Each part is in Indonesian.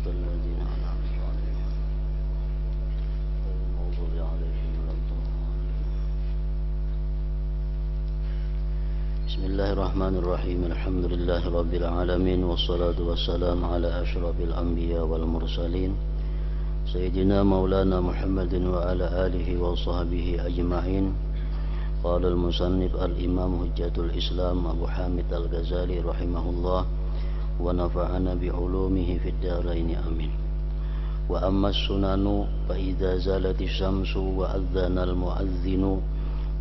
صراط الذين أنعمت عليهم غير المغضوب عليهم ولا الضالين. بسم الله الرحمن الرحيم. الحمد لله رب العالمين والصلاة والسلام على أشرف الأنبياء والمرسلين سيدنا مولانا محمد وعلى آله وصحبه أجمعين. قال المصنف الإمام حجة الإسلام أبو حامد الغزالي رحمه الله ونفعنا بعلومه في الدارين آمين. وأما السنن فإذا زالت الشمس وأذن المؤذن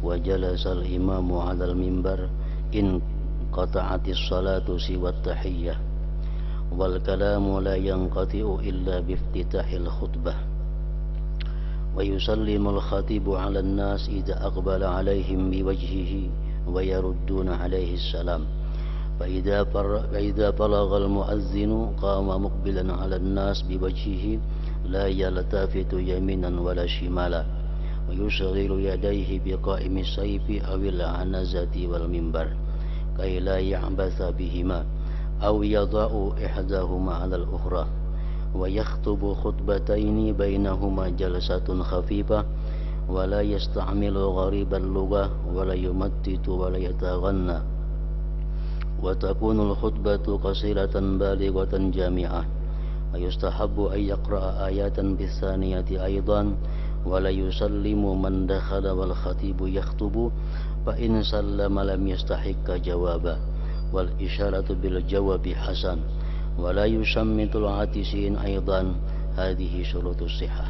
وجلس الإمام على المنبر انقطعت الصلاة سوى التحية والكلام لا ينقطع إلا بافتتاح الخطبة. ويسلم الخطيب على الناس إذا أقبل عليهم بوجهه ويردون عليه السلام. فإذا بلغ المؤذن قام مقبلا على الناس بوجهه لا يلتفت يمينا ولا شمالا ويشغل يديه بقائم السيف أو العنزة والمنبر كي لا يعبث بهما أو يضع إحداهما على الأخرى ويخطب خطبتين بينهما جلسة خفيفة ولا يستعمل غريب اللغة ولا يمتت ولا يتغنى وتكون الخطبة قصيرة بالغة جامعة. ويستحب أن يقرأ آيات بالثانية أيضا ولا يسلم من دخل والخطيب يخطب فإن سلم لم يستحق جوابا والإشارة بالجواب حسن ولا يشمت العاتسين أيضا. هذه شروط الصحة.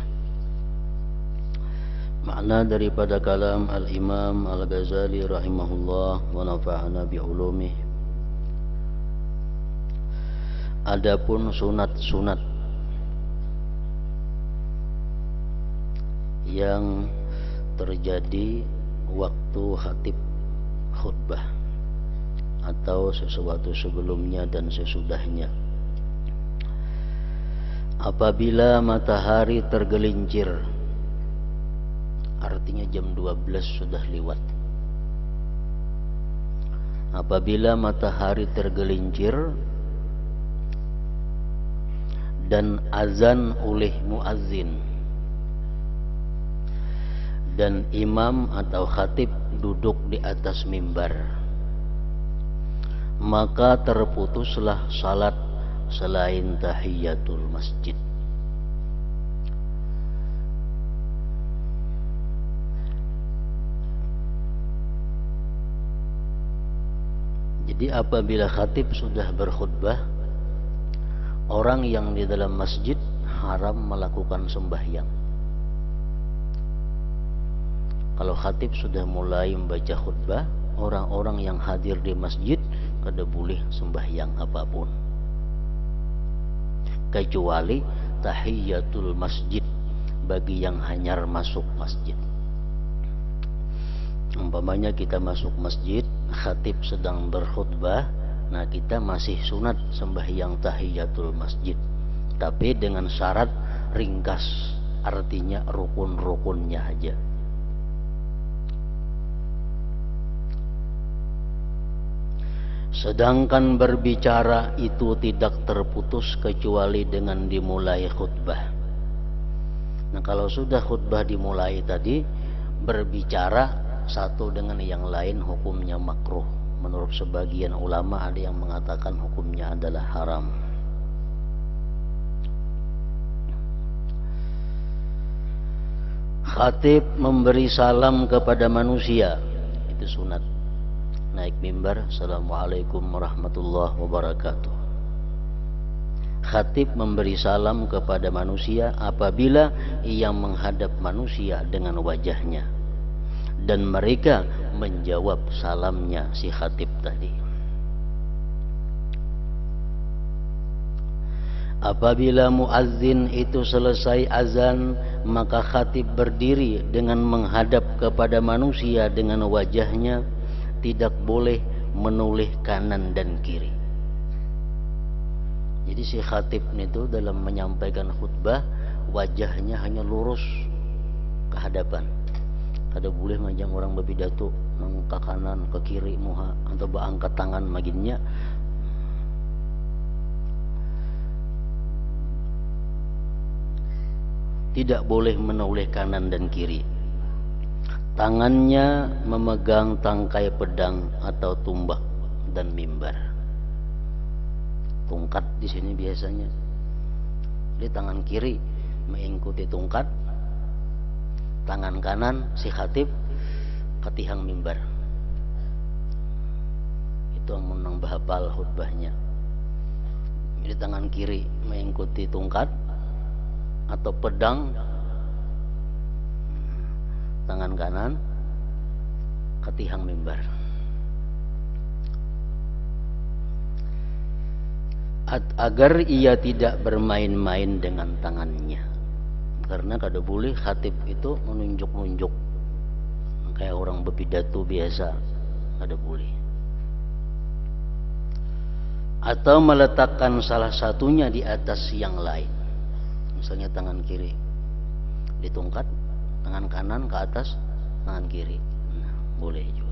Makna daripada kalam Al-Imam Al-Ghazali rahimahullah wa nafa'ana bi'ulumih. Adapun sunat-sunat yang terjadi waktu khatib khutbah atau sesuatu sebelumnya dan sesudahnya. Apabila matahari tergelincir, artinya jam 12 sudah lewat. Apabila matahari tergelincir dan azan oleh muazzin dan imam atau khatib duduk di atas mimbar, maka terputuslah salat selain tahiyatul masjid. Jadi apabila khatib sudah berkhutbah, orang yang di dalam masjid haram melakukan sembahyang. Kalau khatib sudah mulai membaca khutbah, orang-orang yang hadir di masjid kada boleh sembahyang apapun kecuali tahiyatul masjid bagi yang hanyar masuk masjid. Umpamanya kita masuk masjid, khatib sedang berkhutbah, nah kita masih sunat sembahyang tahiyatul masjid, tapi dengan syarat ringkas, artinya rukun-rukunnya aja. Sedangkan berbicara itu tidak terputus kecuali dengan dimulai khutbah. Nah kalau sudah khutbah dimulai tadi, berbicara satu dengan yang lain hukumnya makruh. Menurut sebagian ulama ada yang mengatakan hukumnya adalah haram. Khatib memberi salam kepada manusia, itu sunat. Naik mimbar, assalamualaikum warahmatullahi wabarakatuh. Khatib memberi salam kepada manusia apabila ia menghadap manusia dengan wajahnya dan mereka menjawab salamnya si khatib tadi. Apabila muazzin itu selesai azan, maka khatib berdiri dengan menghadap kepada manusia dengan wajahnya, tidak boleh menoleh kanan dan kiri. Jadi si khatib itu dalam menyampaikan khutbah wajahnya hanya lurus ke hadapan. Kada boleh macam orang berpidato nang ke kanan ke kiri muha atau angkat tangan maginnya. tidak boleh menoleh kanan dan kiri. Tangannya memegang tangkai pedang atau tumbak dan mimbar. Tungkat di sini biasanya. Di tangan kiri mengikuti tungkat, tangan kanan si khatib katihang mimbar. Itu yang menang bahapal khutbahnya. Di tangan kiri mengikuti tungkat atau pedang, tangan kanan katihang mimbar. Agar ia tidak bermain-main dengan tangannya, karena kada boleh khatib itu menunjuk-nunjuk kayak orang berpidato biasa, kada boleh. Atau meletakkan salah satunya di atas yang lain, misalnya tangan kiri ditungkat, tangan kanan ke atas tangan kiri, nah, boleh juga.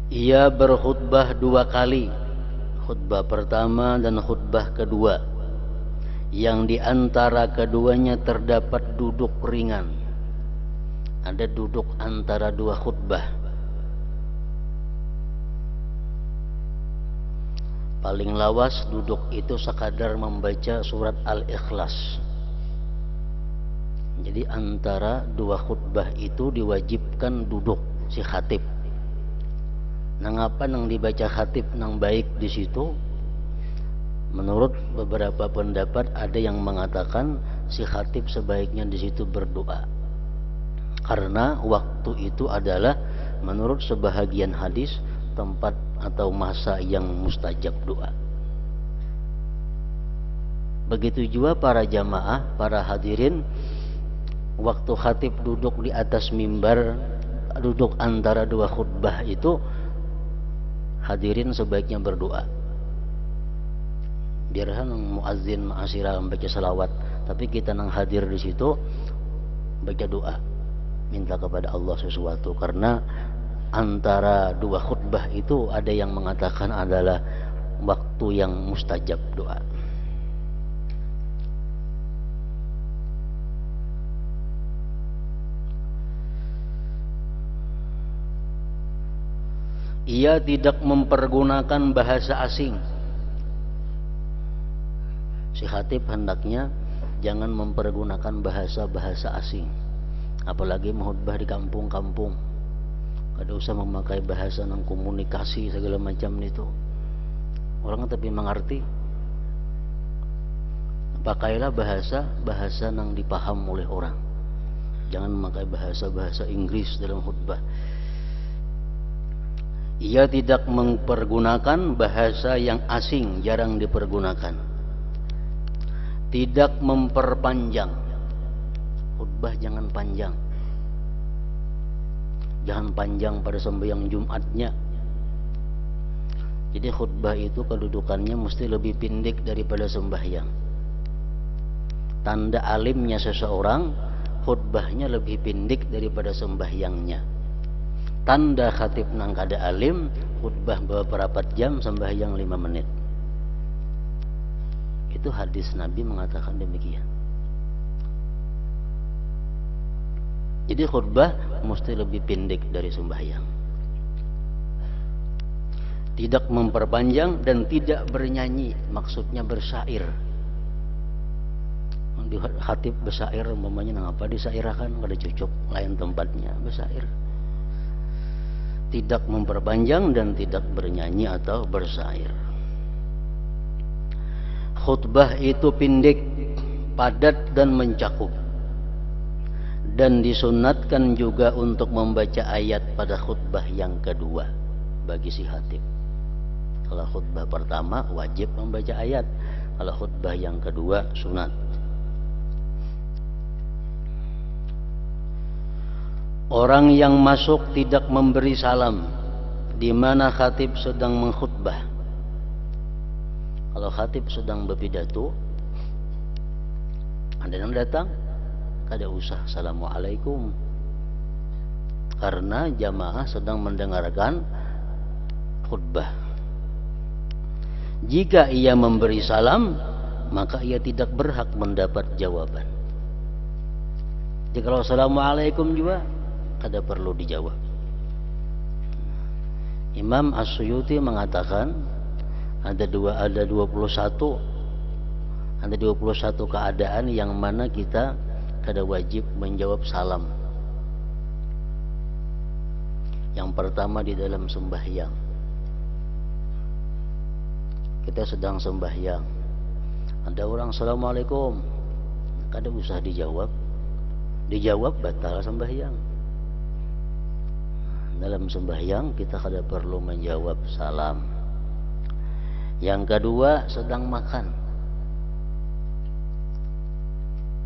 Ia berkhutbah 2 kali, khutbah pertama dan khutbah kedua, yang di antara keduanya terdapat duduk ringan. Ada duduk antara 2 khutbah. Paling lawas duduk itu sekadar membaca surat Al-Ikhlas. Jadi antara 2 khutbah itu diwajibkan duduk si khatib. Nang apa nang dibaca khatib nang baik di situ? Menurut beberapa pendapat ada yang mengatakan si khatib sebaiknya di situ berdoa. Karena waktu itu adalah menurut sebahagian hadis tempat atau masa yang mustajab doa. Begitu juga para jamaah, para hadirin, waktu khatib duduk di atas mimbar, duduk antara 2 khutbah itu, hadirin sebaiknya berdoa. Biarlah nang muazzin ma'asirah membaca salawat, tapi kita nang hadir di situ baca doa, minta kepada Allah sesuatu. Karena antara 2 khutbah itu ada yang mengatakan adalah waktu yang mustajab doa. Ia tidak mempergunakan bahasa asing. Si khatib hendaknya jangan mempergunakan bahasa-bahasa asing. Apalagi khutbah di kampung-kampung. Kada usah memakai bahasa nang komunikasi segala macam itu. Orang tapi mengerti. Pakailah bahasa nang dipaham oleh orang. Jangan memakai bahasa-bahasa Inggris dalam khutbah. Ia tidak mempergunakan bahasa yang asing, jarang dipergunakan. Tidak memperpanjang. Khutbah jangan panjang. Jangan panjang pada sembahyang Jumatnya. Jadi khutbah itu kedudukannya mesti lebih pendek daripada sembahyang. Tanda alimnya seseorang, khutbahnya lebih pendek daripada sembahyangnya. Tanda khatib nang kada alim, khutbah beberapa jam, sembahyang 5 menit. Itu hadis Nabi mengatakan demikian. Jadi khutbah mesti lebih pendek dari sembahyang. Tidak memperpanjang dan tidak bernyanyi, maksudnya bersyair. Di khatib bersyair, umpamanya nang apa disairakan, kada cocok, lain tempatnya bersyair. Tidak memperpanjang dan tidak bernyanyi atau bersyair. Khutbah itu pendek, padat dan mencakup. Dan disunatkan juga untuk membaca ayat pada khutbah yang kedua bagi si khatib. Kalau khutbah pertama wajib membaca ayat, kalau khutbah yang kedua sunat. Orang yang masuk tidak memberi salam di mana khatib sedang mengkhutbah. Kalau khatib sedang berpidato, ada yang datang, kada usah assalamualaikum, karena jamaah sedang mendengarkan khutbah. Jika ia memberi salam, maka ia tidak berhak mendapat jawaban. Jadi kalau assalamualaikum juga kada perlu dijawab. Imam As-Suyuti mengatakan ada 21 keadaan yang mana kita kada wajib menjawab salam. Yang pertama di dalam sembahyang. Kita sedang sembahyang, ada orang assalamualaikum, kada usah dijawab. Dijawab batal sembahyang. Dalam sembahyang kita kada perlu menjawab salam. Yang kedua, sedang makan.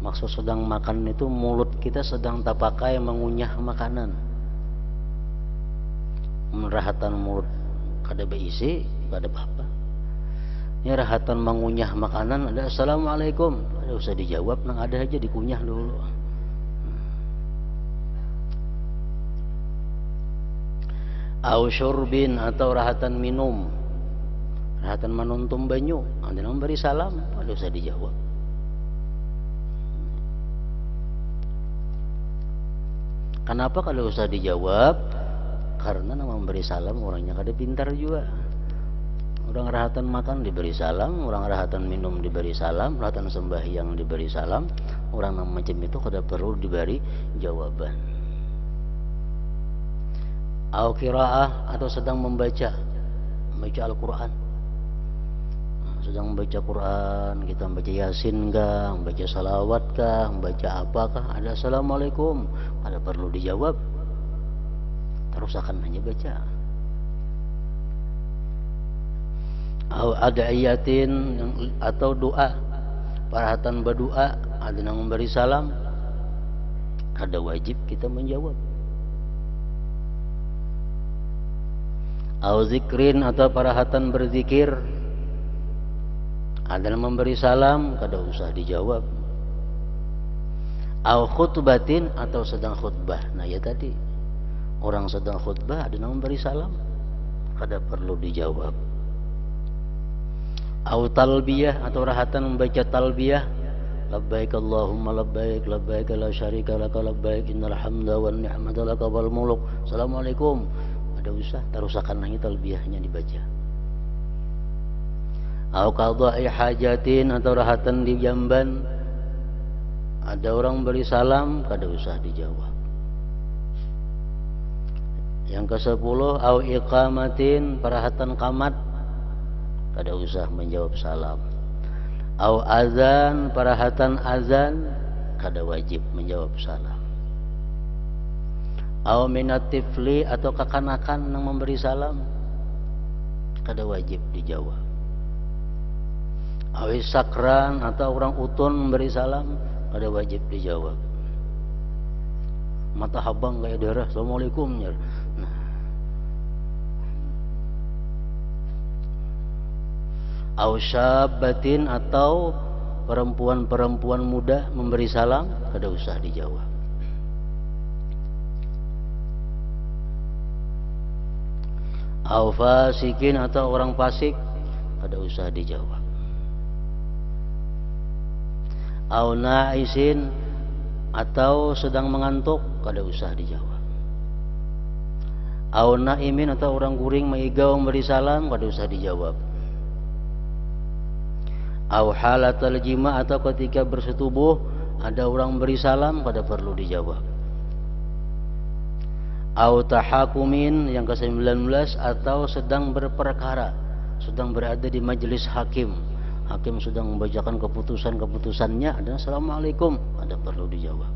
Maksud sedang makan itu mulut kita sedang tak pakai mengunyah makanan. Merahatan mulut kada berisi, kada apa-apa. Ini rahatan mengunyah makanan, ada assalamualaikum, ada usah dijawab, nang ada aja dikunyah dulu. Au syurbin atau rahatan minum, rahatan menuntum banyu, ada nang beri salam, ada usah dijawab. Kenapa kalau usah dijawab? Karena nama memberi salam orangnya kada pintar juga. Orang rahatan makan diberi salam, orang rahatan minum diberi salam, rahatan sembahyang diberi salam. Orang macam itu kada perlu diberi jawaban. Au qiraah atau sedang membaca Al-Quran. Sedang membaca Quran, kita membaca Yasin kah, membaca salawat kah, membaca apakah, ada assalamualaikum, kada perlu dijawab. Terus akan hanya baca. Adaiyatin atau doa, parahatan berdoa, ada yang memberi salam, ada wajib kita menjawab. Zikrin atau parahatan berzikir, ada yang memberi salam, kada usah dijawab. Khutbatin atau sedang khutbah. Nah ya tadi, orang sedang khutbah ada yang memberi salam, kada perlu dijawab. Talbiyah atau rahatan membaca talbiyah, labbaik Allahumma labbaik, labbaik la syarika laka labbaik, innal hamda wan ni'mata laka wal mulk. Assalamualaikum, ada usah, tarusakan lagi talbiyahnya dibaca. Qadha'i hajatin atau rahatan di jamban, ada orang beri salam, kada usah dijawab. Yang ke-10, iqamatin, parahatan qamat, kada usah menjawab salam. Azan, parahatan azan, kada wajib menjawab salam. Minat tifli atau kekanakan yang memberi salam, kada wajib dijawab. Sakran atau orang utun memberi salam, kada wajib dijawab. Mata habang kayak darah, assalamualaikum. Syabatin atau perempuan-perempuan muda memberi salam, kada usah dijawab. Fasikin atau orang fasik, kada usah dijawab. Na'isin atau sedang mengantuk, kada usah dijawab. Na'imin atau orang guring maigau memberi salam, kada usah dijawab. Halatal jima atau ketika bersetubuh ada orang beri salam, kada perlu dijawab. Tahakumin yang ke-19 atau sedang berperkara, sedang berada di majelis hakim. Hakim sedang membacakan keputusannya, ada assalamualaikum, kada perlu dijawab.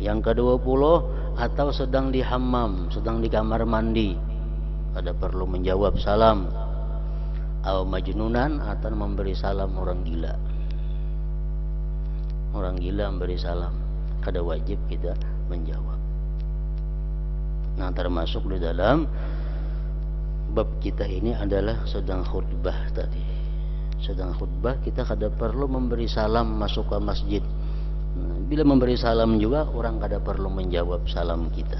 Yang ke-20 atau sedang di hammam, sedang di kamar mandi, kada perlu menjawab salam. Majnunan atau memberi salam orang gila. Orang gila memberi salam, kada wajib kita menjawab. Nah, termasuk di dalam bab kita ini adalah sedang khutbah tadi. Sedang khutbah kita kada perlu memberi salam masuk ke masjid. Bila memberi salam juga orang kada perlu menjawab salam kita.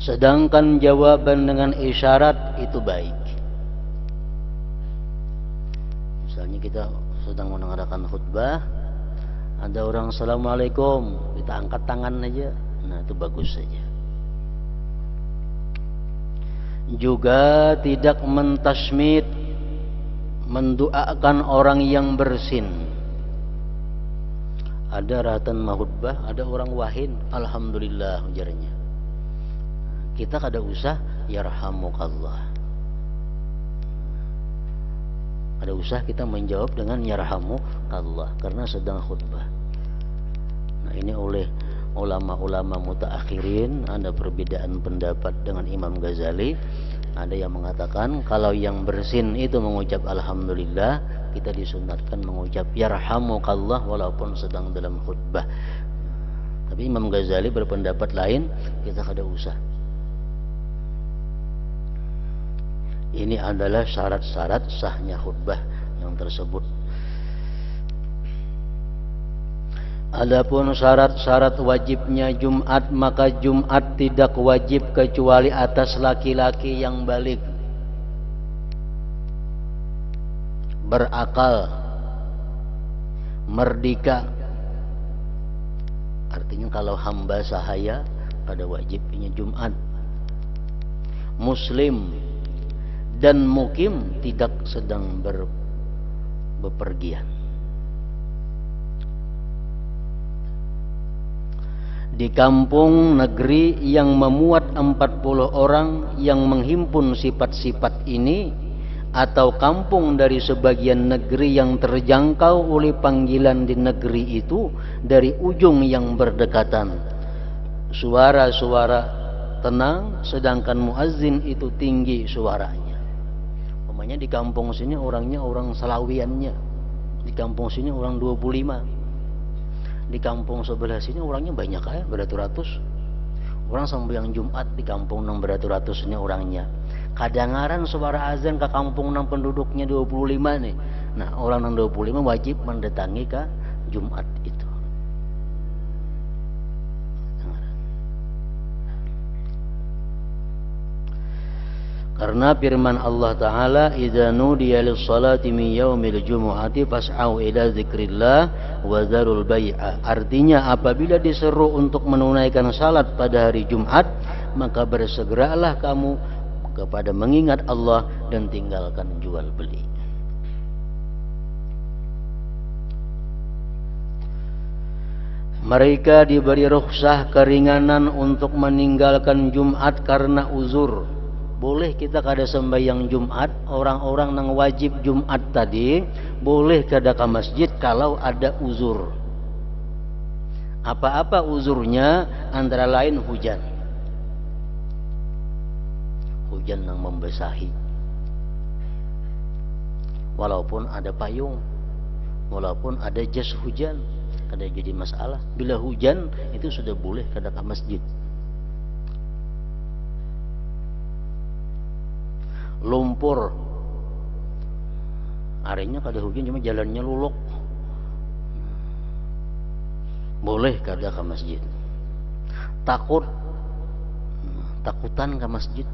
Sedangkan jawaban dengan isyarat itu baik. Misalnya kita sedang mendengarkan khutbah, ada orang assalamualaikum, kita angkat tangan aja, nah itu bagus saja. Juga tidak mentasmid, mendoakan orang yang bersin. Ada ratan mahutbah, ada orang wahin, alhamdulillah ujarnya. Kita kada usah yarhamukallah. Ada usah kita menjawab dengan yarhamukallah karena sedang khutbah. Nah, ini oleh ulama-ulama mutaakhirin ada perbedaan pendapat dengan Imam Ghazali. Ada yang mengatakan kalau yang bersin itu mengucap alhamdulillah, kita disunatkan mengucap yarhamukallah walaupun sedang dalam khutbah. Tapi Imam Ghazali berpendapat lain, kita kada usah. Ini adalah syarat-syarat sahnya khutbah yang tersebut. Adapun syarat-syarat wajibnya Jumat, maka Jumat tidak wajib kecuali atas laki-laki yang baligh, berakal, merdeka. Artinya kalau hamba sahaya pada wajibnya Jumat. Muslim dan mukim tidak sedang bepergian. Di kampung negeri yang memuat 40 orang yang menghimpun sifat-sifat ini, atau kampung dari sebagian negeri yang terjangkau oleh panggilan di negeri itu dari ujung yang berdekatan, suara-suara tenang sedangkan muazzin itu tinggi suaranya. Umpamanya di kampung sini orangnya orang Salawiannya, di kampung sini orang 25, di kampung sebelah sini orangnya banyak ya, beratus-ratus. Orang sembahyang Jumat di kampung nang beratus-ratus ini orangnya. Kadangaran suara azan ke kampung nang penduduknya 25 nih. Nah, orang nang 25 wajib mendatangi ke Jumat itu. Karena firman Allah Ta'ala, idza nudiya lis-salati min yaumil jumu'ati fas'au ila dzikrillah wa dzarul bai'a. Artinya apabila diseru untuk menunaikan salat pada hari Jumat, maka bersegeralah kamu kepada mengingat Allah dan tinggalkan jual beli. Mereka diberi rukhsah keringanan untuk meninggalkan Jumat karena uzur. Boleh kita kada sembahyang Jumat, orang-orang nang wajib Jumat tadi boleh kada ke masjid kalau ada uzur. Apa-apa uzurnya? Antara lain hujan. Hujan yang membasahi. Walaupun ada payung, walaupun ada jas hujan, kada jadi masalah. Bila hujan itu sudah boleh kada ke masjid. Lumpur, harinya kada hujan cuma jalannya luluk, boleh kada ke masjid. Takutan ke masjid.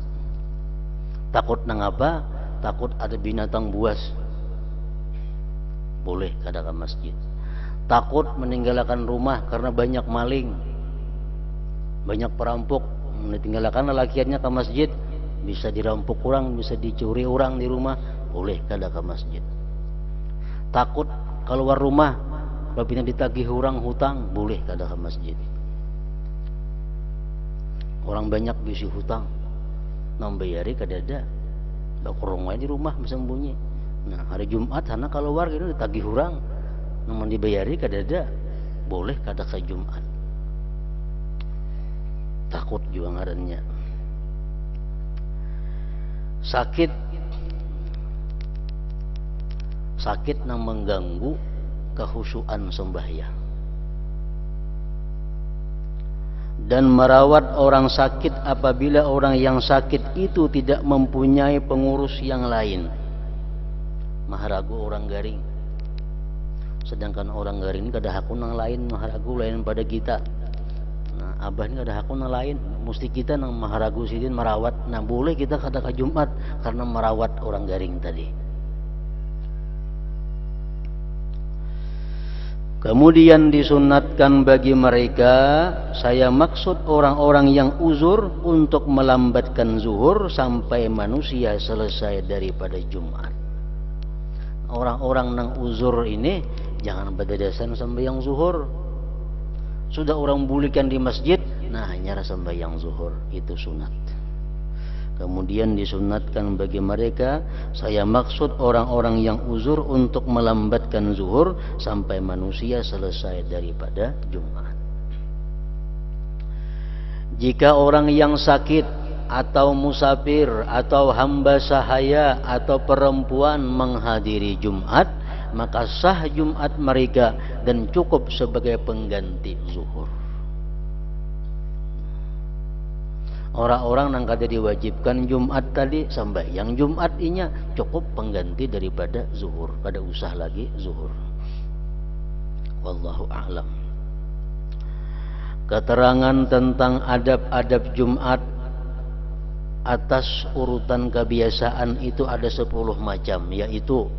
Takut nang apa? Takut ada binatang buas, boleh kada ke masjid. Takut meninggalkan rumah karena banyak maling, banyak perampok, meninggalkan lelakiannya ke masjid, bisa dirampok orang, bisa dicuri orang di rumah, boleh kada ke masjid. Takut keluar rumah, apabila ditagih orang hutang, boleh kada ke masjid. Orang banyak bisi hutang, nambayari kada ada, bakurung aja di rumah sembunyi. Nah, hari Jumat sana keluar gitu ditagih orang, namun dibayari kada ada, boleh kada ke Jumat. Takut juga ngarannya. Sakit yang mengganggu kehusuan sembahyang, dan merawat orang sakit apabila orang yang sakit itu tidak mempunyai pengurus yang lain. Maharagu orang garing, sedangkan orang garing kada hakun yang lain, maharagu lain pada kita. Nah, Abah ini ada hakuna lain, mesti kita nang maharagu sidin merawat. Nah boleh kita kata ke Jumat karena merawat orang garing tadi. Kemudian disunatkan bagi mereka, saya maksud orang-orang yang uzur untuk melambatkan zuhur sampai manusia selesai daripada Jumat. Orang-orang nang uzur ini jangan berdadasan sembahyang zuhur. Sudah orang bulikan di masjid, nah hanya sembahyang zuhur, itu sunat. Kemudian disunatkan bagi mereka, saya maksud orang-orang yang uzur untuk melambatkan zuhur sampai manusia selesai daripada Jumat. Jika orang yang sakit atau musafir atau hamba sahaya atau perempuan menghadiri Jumat, maka sah Jumat mereka dan cukup sebagai pengganti zuhur. Orang-orang yang kata diwajibkan Jumat tadi sembahyang Jumat inya cukup pengganti daripada zuhur, kada usah lagi zuhur. Wallahu a'lam. Keterangan tentang adab-adab Jumat atas urutan kebiasaan itu ada 10 macam, yaitu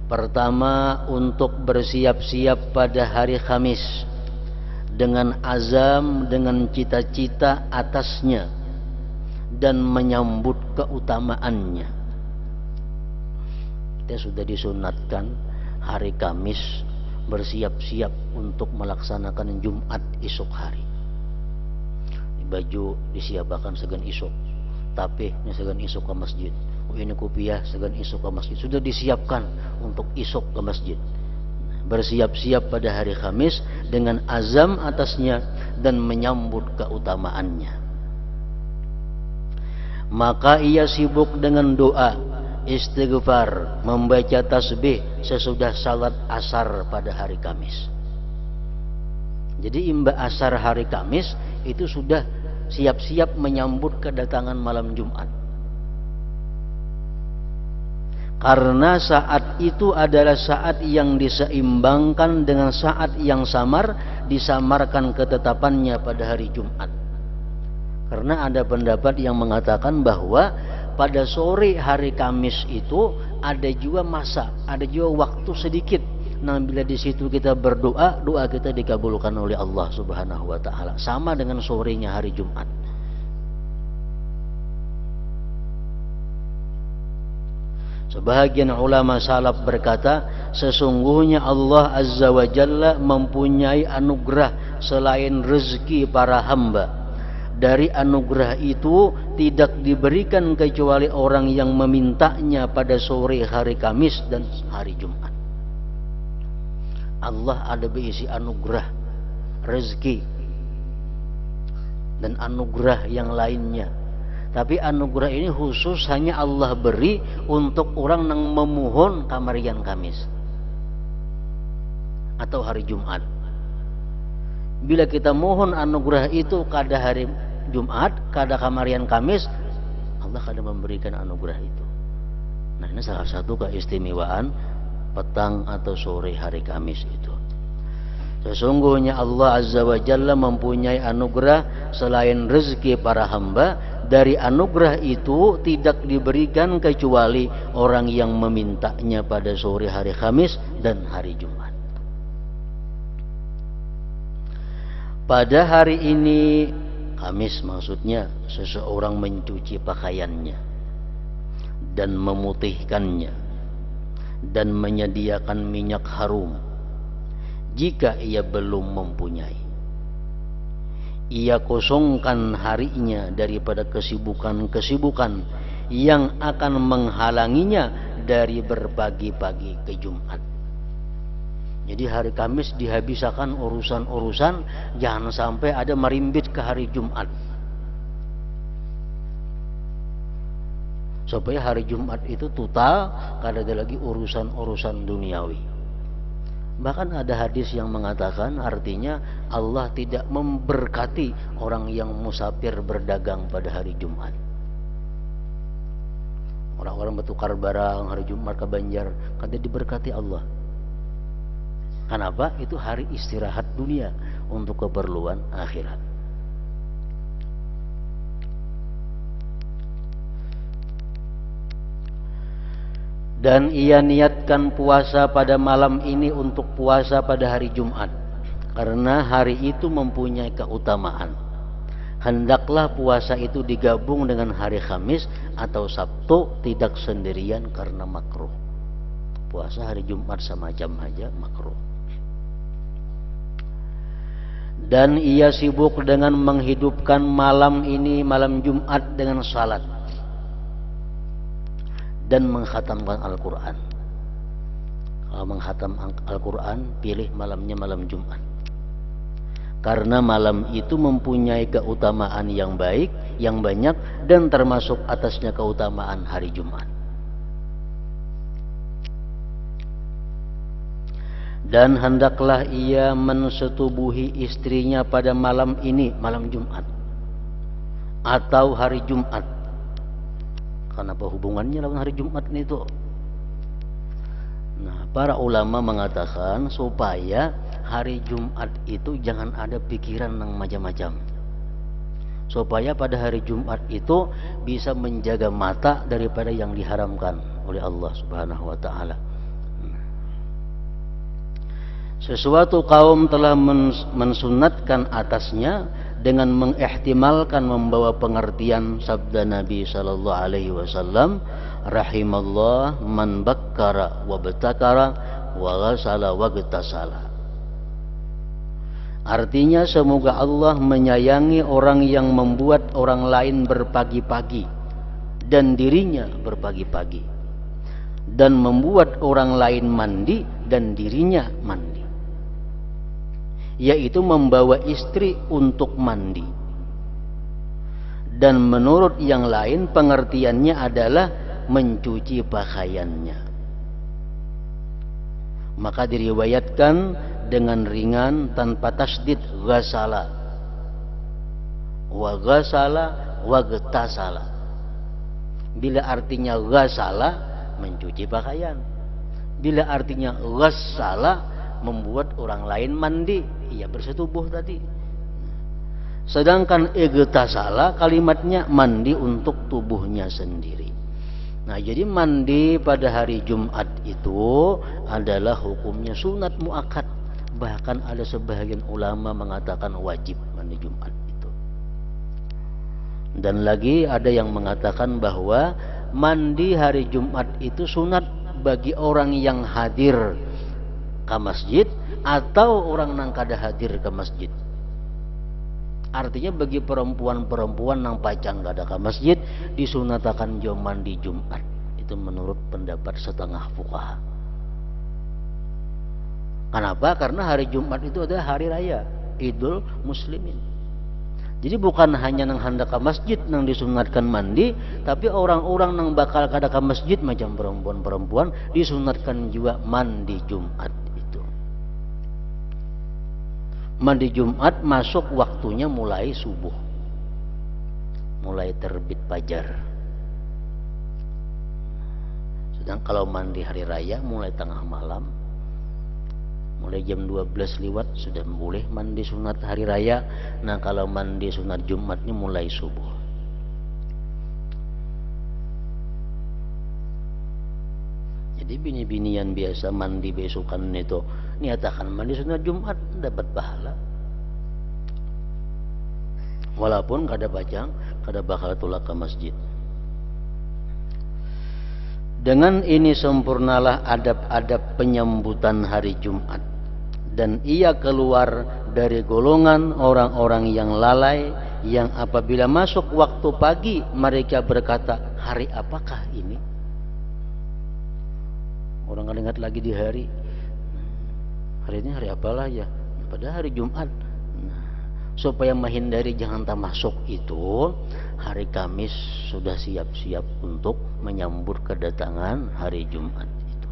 pertama, untuk bersiap-siap pada hari Kamis dengan azam, dengan cita-cita atasnya dan menyambut keutamaannya. Kita sudah disunatkan hari Kamis bersiap-siap untuk melaksanakan Jumat esok hari. Baju disiapkan segan esok, tapi segan esok ke masjid. Ini kopiah segan esok ke masjid. Sudah disiapkan untuk esok ke masjid. Bersiap-siap pada hari Kamis dengan azam atasnya dan menyambut keutamaannya. Maka ia sibuk dengan doa, istighfar, membaca tasbih sesudah salat asar pada hari Kamis. Jadi imba asar hari Kamis itu sudah siap-siap menyambut kedatangan malam Jumat. Karena saat itu adalah saat yang diseimbangkan dengan saat yang samar, disamarkan ketetapannya pada hari Jumat. Karena ada pendapat yang mengatakan bahwa pada sore hari Kamis itu ada juga masa, ada juga waktu sedikit. Nah, bila di situ kita berdoa, doa kita dikabulkan oleh Allah Subhanahu wa taala, sama dengan sorenya hari Jumat. Sebahagian ulama salaf berkata, sesungguhnya Allah Azza wa Jalla mempunyai anugerah selain rezeki para hamba. Dari anugerah itu tidak diberikan kecuali orang yang memintanya pada sore hari Kamis dan hari Jumat. Allah ada berisi anugerah, rezeki, dan anugerah yang lainnya. Tapi anugerah ini khusus hanya Allah beri untuk orang yang memohon kamarian Kamis atau hari Jumat. Bila kita mohon anugerah itu kada hari Jumat, kada kamarian Kamis, Allah kada memberikan anugerah itu. Nah, ini salah satu keistimewaan petang atau sore hari Kamis itu. Sesungguhnya Allah Azza wa Jalla mempunyai anugerah selain rezeki para hamba. Dari anugerah itu tidak diberikan kecuali orang yang memintanya pada sore hari Kamis dan hari Jumat. Pada hari ini, Kamis maksudnya, seseorang mencuci pakaiannya dan memutihkannya dan menyediakan minyak harum jika ia belum mempunyai. Ia kosongkan harinya daripada kesibukan-kesibukan yang akan menghalanginya dari berbagi-bagi ke Jumat. Jadi hari Kamis dihabiskan urusan-urusan, jangan sampai ada merimbit ke hari Jumat. Supaya hari Jumat itu total, kada ada lagi urusan-urusan duniawi. Bahkan ada hadis yang mengatakan artinya Allah tidak memberkati orang yang musafir berdagang pada hari Jumat. Orang-orang bertukar barang hari Jumat ke Banjar, kada diberkati Allah. Kenapa? Itu hari istirahat dunia untuk keperluan akhirat. Dan ia niatkan puasa pada malam ini untuk puasa pada hari Jumat, karena hari itu mempunyai keutamaan. Hendaklah puasa itu digabung dengan hari Kamis atau Sabtu, tidak sendirian karena makruh. Puasa hari Jumat sama jam aja makruh. Dan ia sibuk dengan menghidupkan malam ini, malam Jumat, dengan salat dan menghatamkan Al-Quran. Kalau menghatam Al-Quran, pilih malamnya malam Jumat, karena malam itu mempunyai keutamaan yang baik, yang banyak, dan termasuk atasnya keutamaan hari Jumat. Dan hendaklah ia mensetubuhi istrinya pada malam ini, malam Jumat atau hari Jumat. Karena apa hubungannya dengan hari Jumat itu? Nah, para ulama mengatakan supaya hari Jumat itu jangan ada pikiran yang macam-macam. Supaya pada hari Jumat itu bisa menjaga mata daripada yang diharamkan oleh Allah Subhanahu wa taala. Sesuatu kaum telah mensunatkan atasnya dengan mengihtimalkan membawa pengertian sabda Nabi sallallahu alaihi wasallam, rahimallah man bakkara wa batakara wa ghasala wa gtasala. Artinya, semoga Allah menyayangi orang yang membuat orang lain berpagi-pagi dan dirinya berpagi-pagi, dan membuat orang lain mandi dan dirinya mandi, yaitu membawa istri untuk mandi. Dan menurut yang lain pengertiannya adalah mencuci pakaiannya. Maka diriwayatkan dengan ringan tanpa tasdid, ghasala wa ghasala wa gtasala. Bila artinya ghasala, mencuci pakaian. Bila artinya ghassala, membuat orang lain mandi, ia bersetubuh tadi. Sedangkan igtasala kalimatnya mandi untuk tubuhnya sendiri. Nah, jadi mandi pada hari Jumat itu adalah hukumnya sunat muakkad. Bahkan ada sebagian ulama mengatakan wajib mandi Jumat itu. Dan lagi ada yang mengatakan bahwa mandi hari Jumat itu sunat bagi orang yang hadir ke masjid atau orang nang kada hadir ke masjid. Artinya bagi perempuan-perempuan nang pacang kada ke masjid disunatakan jo mandi Jumat. Itu menurut pendapat setengah fuqaha. Kenapa? Karena hari Jumat itu adalah hari raya Idul Muslimin. Jadi bukan hanya nang hendak ke masjid nang disunatkan mandi, tapi orang-orang nang bakal kada ke masjid macam perempuan-perempuan disunatkan juga mandi Jumat itu. Mandi Jumat masuk waktunya mulai subuh, mulai terbit fajar. Sedang kalau mandi hari raya mulai tengah malam, mulai jam 12 lewat sudah boleh mandi sunat hari raya. Nah, kalau mandi sunat Jumatnya mulai subuh. Jadi bini-binian biasa mandi besokan itu niatakan mandi sunat Jumat dapat pahala. Walaupun kada pacang, kada bakal tulak ke masjid. Dengan ini sempurnalah adab-adab penyambutan hari Jumat, dan ia keluar dari golongan orang-orang yang lalai, yang apabila masuk waktu pagi mereka berkata, hari apakah ini? Orang kan ingat lagi di hari ini hari apalah ya, padahal hari Jumat. Supaya menghindari jangan tak masuk itu, hari Kamis sudah siap-siap untuk menyambut kedatangan hari Jumat itu.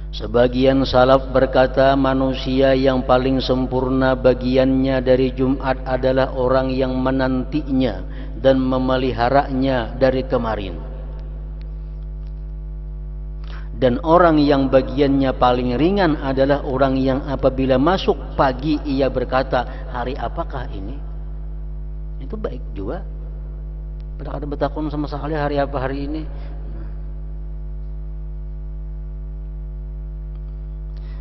Sebagian salaf berkata, manusia yang paling sempurna bagiannya dari Jumat adalah orang yang menantinya dan memeliharanya dari kemarin. Dan orang yang bagiannya paling ringan adalah orang yang apabila masuk pagi ia berkata, hari apakah ini? Itu baik juga. Pada kada bertakun sama sekali hari apa hari ini.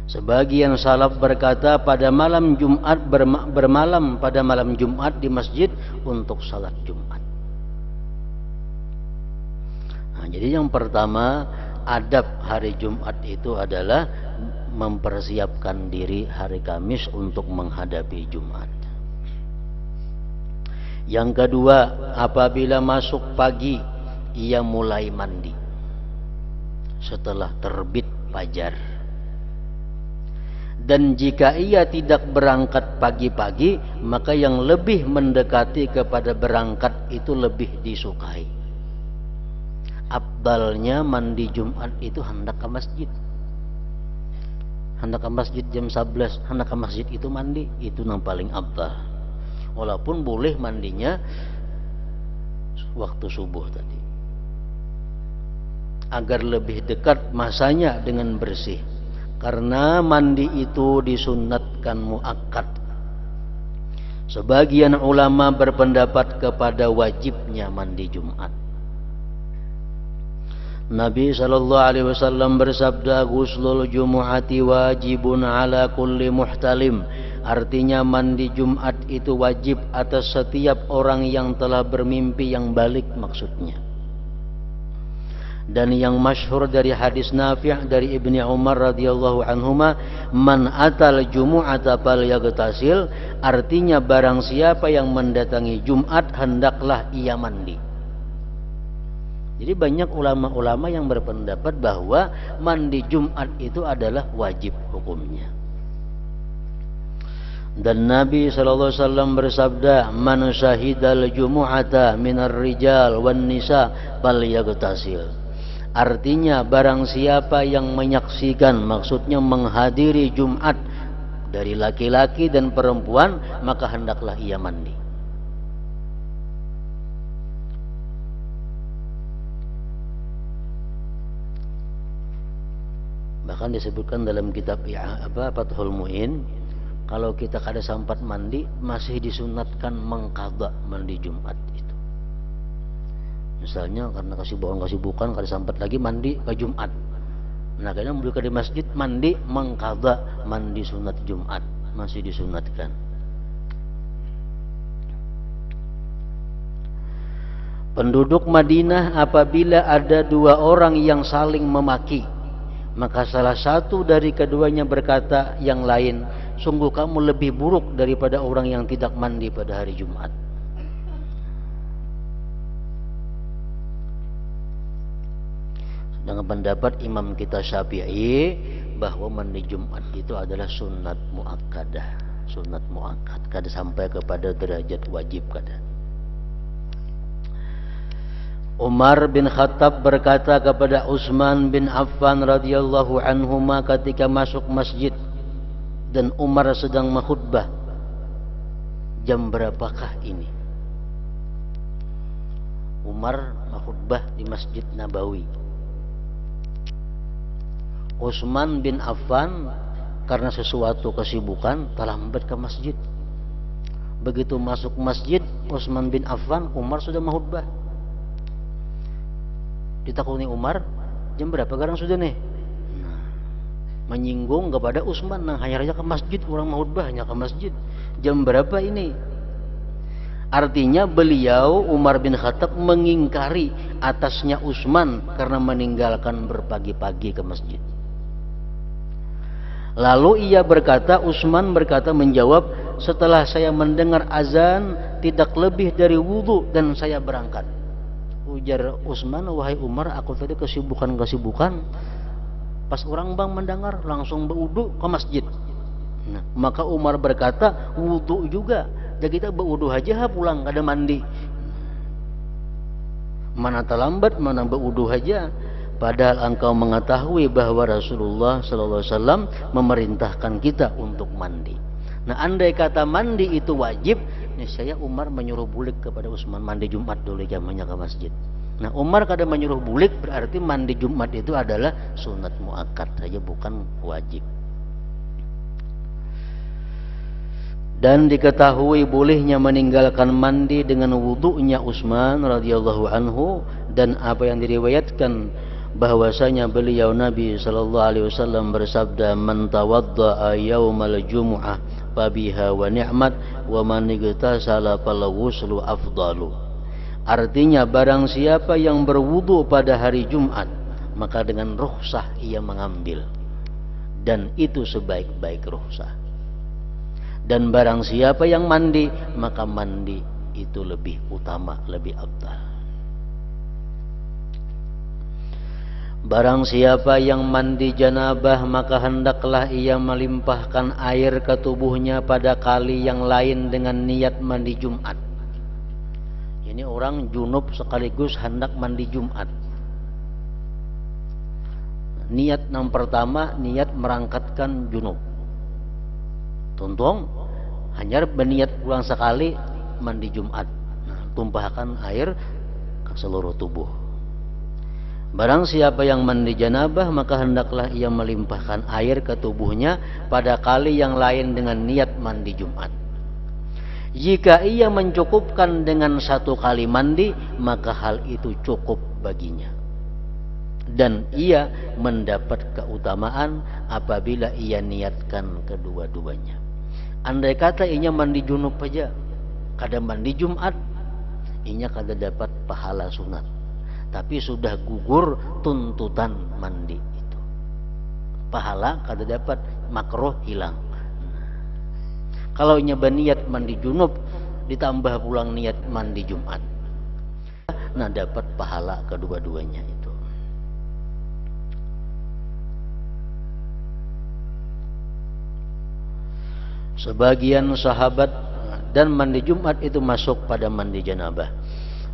Sebagian salaf berkata pada malam Jumat bermalam pada malam Jumat di masjid untuk salat Jumat. Nah, jadi yang pertama adab hari Jumat itu adalah mempersiapkan diri hari Kamis untuk menghadapi Jumat. Yang kedua, apabila masuk pagi ia mulai mandi setelah terbit fajar. Dan jika ia tidak berangkat pagi-pagi, maka yang lebih mendekati kepada berangkat itu lebih disukai. Afdalnya mandi Jumat itu hendak ke masjid. Hendak ke masjid jam 11, hendak ke masjid itu mandi, itu yang paling afdal. Walaupun boleh mandinya waktu subuh tadi, agar lebih dekat masanya dengan bersih. Karena mandi itu disunnatkan muakkad. Sebagian ulama berpendapat kepada wajibnya mandi Jumat. Nabi SAW bersabda, "Ghuslul Jumu'ati wajibun ala kulli muhtalim." Artinya mandi Jumat itu wajib atas setiap orang yang telah bermimpi yang balik maksudnya. Dan yang masyhur dari hadis Nafi' dari Ibni Umar radhiyallahu anhuma, "Man atal jumu'ata falyaghtasil." Artinya barang siapa yang mendatangi Jumat hendaklah ia mandi. Jadi banyak ulama-ulama yang berpendapat bahwa mandi Jumat itu adalah wajib hukumnya. Dan Nabi SAW bersabda, "Man syahidal jumu'ata minar rijal wan nisa falyaghtasil." Artinya barang siapa yang menyaksikan, maksudnya menghadiri Jumat dari laki-laki dan perempuan, maka hendaklah ia mandi. Bahkan disebutkan dalam kitab Fathul Mu'in, kalau kita kada sempat mandi, masih disunatkan mengqadha mandi Jumat itu. Misalnya karena kesibukan kada sempat lagi mandi ke Jumat. Nah, karena mereka di masjid mandi mengqadha mandi sunat Jumat, masih disunatkan. Penduduk Madinah apabila ada dua orang yang saling memaki, maka salah satu dari keduanya berkata yang lain, "Sungguh kamu lebih buruk daripada orang yang tidak mandi pada hari Jumat." Dengan pendapat imam kita Syafi'i bahwa mandi Jumat itu adalah sunat muakkadah, sunat muakkad, kada sampai kepada derajat wajib kada. Umar bin Khattab berkata kepada Utsman bin Affan radhiyallahu anhuma ketika masuk masjid dan Umar sedang mengkhutbah, "Jam berapakah ini?" Umar mengkhutbah di Masjid Nabawi. Utsman bin Affan karena sesuatu kesibukan terlambat ke masjid. Begitu masuk masjid Utsman bin Affan, Umar sudah mengkhutbah. Ditakuni Umar, "Jam berapa sekarang sudah nih?" Nah, menyinggung kepada Utsman, "Nah, hanya aja ke masjid, orang mengkhutbah hanya ke masjid. Jam berapa ini?" Artinya beliau Umar bin Khattab mengingkari atasnya Utsman karena meninggalkan berpagi-pagi ke masjid. Lalu ia berkata, Utsman berkata menjawab, "Setelah saya mendengar azan tidak lebih dari wudu dan saya berangkat." Ujar Utsman, "Wahai Umar, aku tadi kesibukan. Pas orang bang mendengar langsung berwudu ke masjid." Nah, maka Umar berkata, "Wudu juga. Jadi kita berwudu aja pulang kada mandi. Mana terlambat, mana berwudu aja. Padahal engkau mengetahui bahwa Rasulullah SAW memerintahkan kita untuk mandi." Nah, andai kata mandi itu wajib, saya Umar menyuruh bulik kepada Utsman, "Mandi Jumat dulu jamnya ke masjid." Nah, Umar kada menyuruh bulik, berarti mandi Jumat itu adalah sunat muakkad saja, bukan wajib. Dan diketahui bolehnya meninggalkan mandi dengan wudunya Utsman radhiyallahu anhu, dan apa yang diriwayatkan bahwasanya beliau Nabi sallallahu alaihi wasallam bersabda, man tawaddaa yaumal jumu'ah fabiha wa ni'mat wa man igtasala fal ghuslu afdalu. Artinya barang siapa yang berwudu pada hari Jumat, maka dengan rukhsah ia mengambil, dan itu sebaik-baik rukhsah. Dan barang siapa yang mandi, maka mandi itu lebih utama, lebih afdal. Barang siapa yang mandi janabah, maka hendaklah ia melimpahkan air ke tubuhnya pada kali yang lain dengan niat mandi Jumat. Ini orang junub sekaligus hendak mandi Jumat. Niat yang pertama, niat merangkatkan junub. Tuntung, hanya berniat pulang sekali mandi Jumat. Nah, tumpahkan air ke seluruh tubuh. Barang siapa yang mandi janabah, maka hendaklah ia melimpahkan air ke tubuhnya pada kali yang lain dengan niat mandi Jumat. Jika ia mencukupkan dengan satu kali mandi, maka hal itu cukup baginya. Dan ia mendapat keutamaan apabila ia niatkan kedua-duanya. Andai kata ia mandi junub saja, kada mandi Jumat, ia kada dapat pahala sunat. Tapi sudah gugur tuntutan mandi itu. Pahala kada dapat, makruh hilang. Kalau nyoba niat mandi junub ditambah pulang niat mandi Jumat, nah dapat pahala kedua-duanya itu. Sebagian sahabat, dan mandi Jumat itu masuk pada mandi janabah.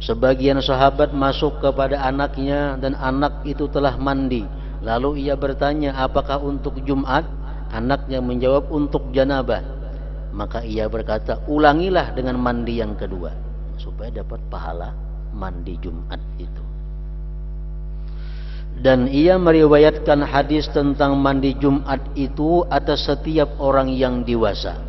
Sebagian sahabat masuk kepada anaknya dan anak itu telah mandi. Lalu ia bertanya, apakah untuk Jumat? Anaknya menjawab, untuk janabah. Maka ia berkata, ulangilah dengan mandi yang kedua, supaya dapat pahala mandi Jumat itu. Dan ia meriwayatkan hadis tentang mandi Jumat itu atas setiap orang yang dewasa.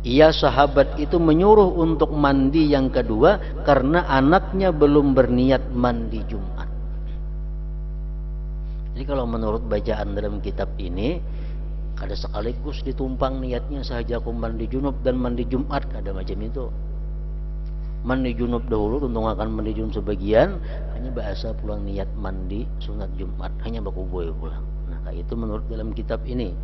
Ia sahabat itu menyuruh untuk mandi yang kedua karena anaknya belum berniat mandi Jumat. Jadi kalau menurut bacaan dalam kitab ini, kada sekaligus ditumpang niatnya sahaja aku mandi junub dan mandi Jumat, kada macam itu. Mandi junub dahulu, tentu akan mandi junub sebagian, hanya bahasa pulang niat mandi sunat Jumat, hanya baku boy pulang. Nah, kayak itu menurut dalam kitab ini.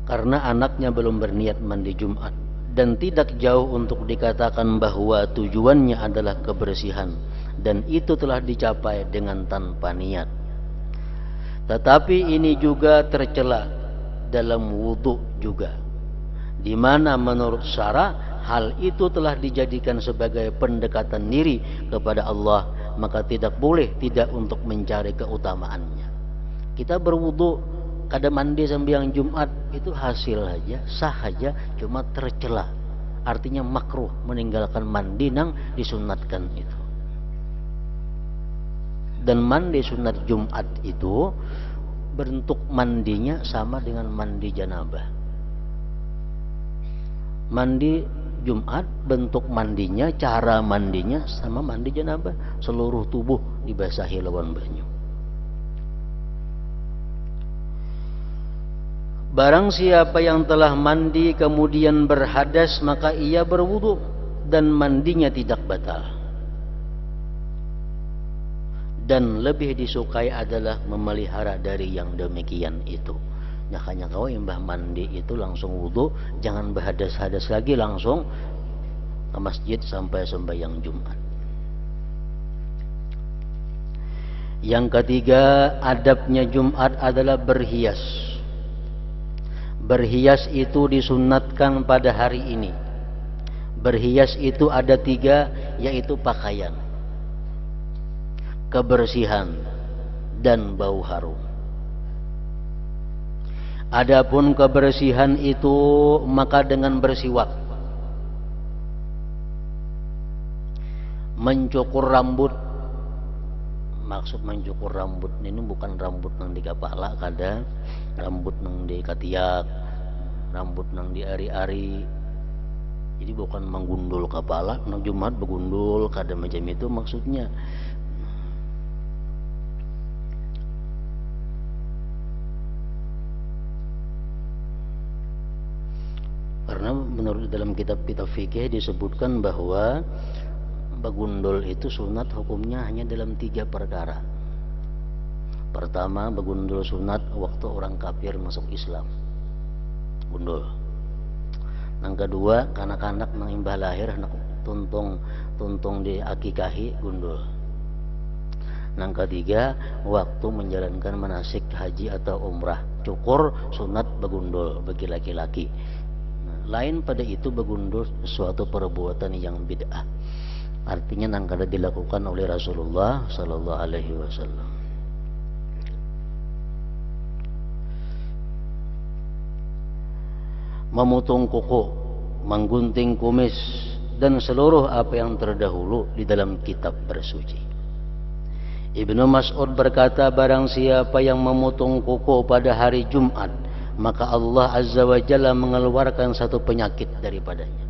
Karena anaknya belum berniat mandi Jumat. Dan tidak jauh untuk dikatakan bahwa tujuannya adalah kebersihan, dan itu telah dicapai dengan tanpa niat. Tetapi ini juga tercela dalam wudu juga, di mana menurut syara hal itu telah dijadikan sebagai pendekatan diri kepada Allah, maka tidak boleh tidak untuk mencari keutamaannya. Kita berwudu kada mandi sembahyang Jumat itu hasil saja, sah saja, cuma tercela. Artinya makruh meninggalkan mandi nang disunatkan itu. Dan mandi sunat Jumat itu bentuk mandinya sama dengan mandi janabah. Mandi Jumat bentuk mandinya, cara mandinya sama mandi janabah. Seluruh tubuh dibasahi lawan banyu. Barang siapa yang telah mandi kemudian berhadas, maka ia berwudu dan mandinya tidak batal. Dan lebih disukai adalah memelihara dari yang demikian itu. Makanya kau imbah mandi itu langsung wudu, jangan berhadas-hadas lagi, langsung ke masjid sampai sembahyang Jumat. Yang ketiga, adabnya Jumat adalah berhias. Berhias itu disunatkan pada hari ini. Berhias itu ada 3, yaitu pakaian, kebersihan, dan bau harum. Adapun kebersihan itu maka dengan bersiwak, mencukur rambut. Maksud mencukur rambut ini bukan rambut yang di kepala, kada rambut yang di ketiak, rambut nang diari-ari. Jadi bukan menggundul kepala, nang Jumat begundul kada macam itu maksudnya. Karena menurut dalam kitab-kitab fikih disebutkan bahwa begundul itu sunat hukumnya hanya dalam 3 perkara. Pertama, begundul sunat waktu orang kafir masuk Islam, gundul. Yang kedua, kanak-kanak nang imbah lahir nak tuntung diakikahi, gundul. Yang ketiga, waktu menjalankan manasik haji atau umrah, cukur sunat begundul bagi laki-laki. Lain pada itu begundul suatu perbuatan yang bid'ah. Artinya nang kada dilakukan oleh Rasulullah sallallahu alaihi wasallam. Memotong kuku, menggunting kumis, dan seluruh apa yang terdahulu di dalam kitab bersuci. Ibnu Mas'ud berkata, barang siapa yang memotong kuku pada hari Jumat, maka Allah Azza wa Jalla mengeluarkan satu penyakit daripadanya.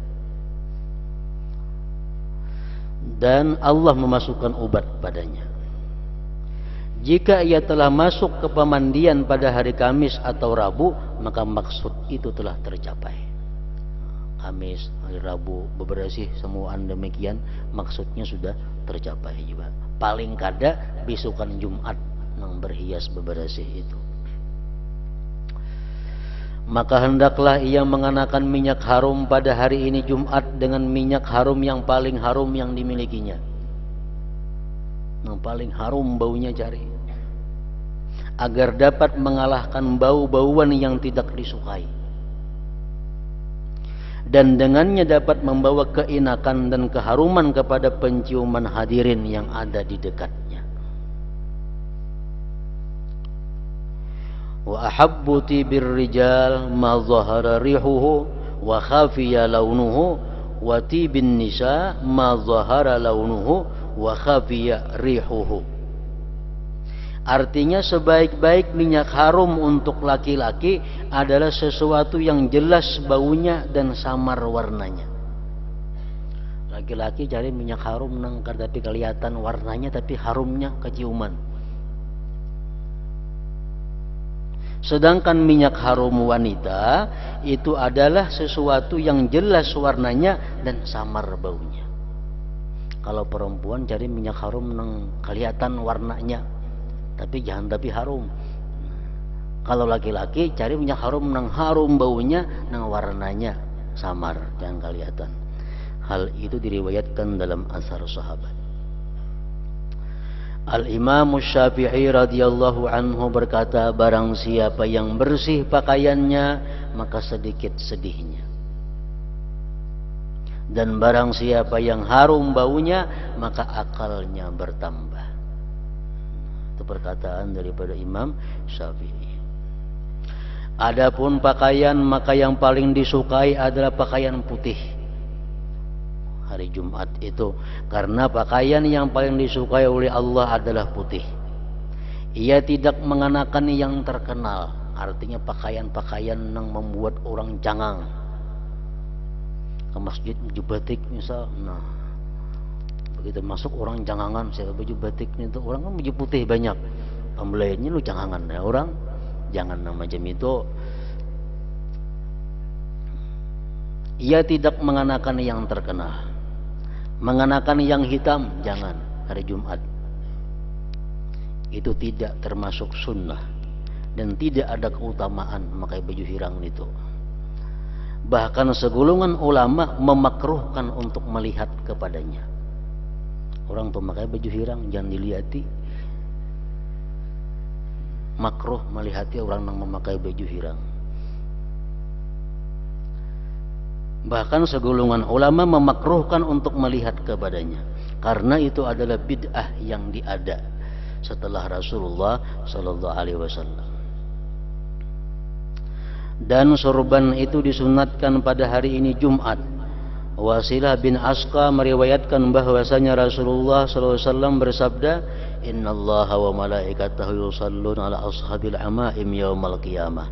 Dan Allah memasukkan obat padanya. Jika ia telah masuk ke pemandian pada hari Kamis atau Rabu, maka maksud itu telah tercapai. Kamis, hari Rabu, bebersih semuaan demikian, maksudnya sudah tercapai juga. Paling kada besokan Jumat yang berhias bebersih itu. Maka hendaklah ia mengenakan minyak harum pada hari ini Jumat dengan minyak harum yang paling harum yang dimilikinya. Yang paling harum baunya cari, agar dapat mengalahkan bau-bauan yang tidak disukai, dan dengannya dapat membawa keenakan dan keharuman kepada penciuman hadirin yang ada di dekatnya. Wa ahabbu tibir rijal ma zahara rihuhu wa khafiya launuhu, wa tibin nisa ma zahara launuhu wa khafiya rihuhu. Artinya sebaik-baik minyak harum untuk laki-laki adalah sesuatu yang jelas baunya dan samar warnanya. Laki-laki cari minyak harum nang tapi kelihatan warnanya tapi harumnya keciuman. Sedangkan minyak harum wanita itu adalah sesuatu yang jelas warnanya dan samar baunya. Kalau perempuan cari minyak harum nang kelihatan warnanya tapi jangan tapi harum. Kalau laki-laki cari minyak harum nang harum baunya, nang warnanya samar jangan kelihatan. Hal itu diriwayatkan dalam asar sahabat. Al-Imam Syafi'i radhiyallahu anhu berkata, barang siapa yang bersih pakaiannya maka sedikit sedihnya, dan barang siapa yang harum baunya maka akalnya bertambah. Itu perkataan daripada Imam Syafi'i. Adapun pakaian, maka yang paling disukai adalah pakaian putih hari Jumat itu, karena pakaian yang paling disukai oleh Allah adalah putih. Ia tidak mengenakan yang terkenal, artinya pakaian-pakaian yang membuat orang cangang. Ke masjid baju batik misal, nah begitu masuk orang cangangan, saya baju batik itu, orang kan baju putih banyak, pembeliannya lu cangangan ya orang, jangan macam itu. Ia tidak mengenakan yang terkenal, mengenakan yang hitam jangan hari Jumat. Itu tidak termasuk sunnah dan tidak ada keutamaan memakai baju hirang itu. Bahkan segolongan ulama memakruhkan untuk melihat kepadanya. Orang pemakai baju hirang jangan dilihati. Makruh melihati orang yang memakai baju hirang. Bahkan segolongan ulama memakruhkan untuk melihat kepadanya, karena itu adalah bid'ah yang diada setelah Rasulullah sallallahu alaihi wasallam. Dan sorban itu disunatkan pada hari ini Jumat. Wasilah bin Asqa meriwayatkan bahwasanya Rasulullah sallallahu alaihi wasallam bersabda, "Innallaha wa malaikatahu yusalluna ala ashabil amaim yaumal qiyamah."